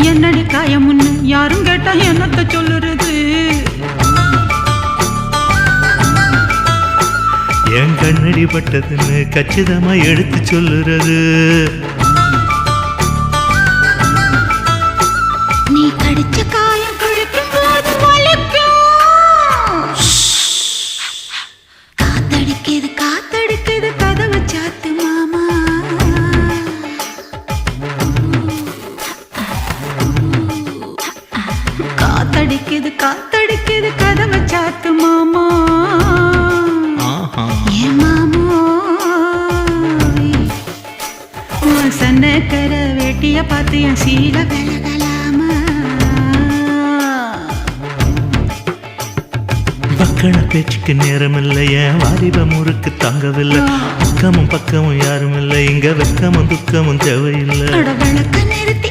என்னடி காயமுன்னு யாரும் கேட்டா என்னத்த சொல்லுறது? என் கண்ணடி பட்டதுன்னு கச்சிதமா எடுத்து சொல்லுறது. நீ கடிச்ச காயம் கழிக்கும் போது வலிக்கும். காத்தடிக்குது காத்தடிக்குது கதவை சாத்து மாமா. காத்தடிக்குது காத்தடிக்குது கதவை சாத்து மாமா. சன்னக்கர வேட்டிய பார்த்து என் சீல விலகலாமா? பக்கன பேச்சுக்கு நேரம் இல்லை, என் வாலிப முறுக்கு தாங்கவில்லை. பக்கமும் பக்கமும் யாரும் இல்லை, இங்க வெக்கமும் துக்கமும் தேவையில்லை.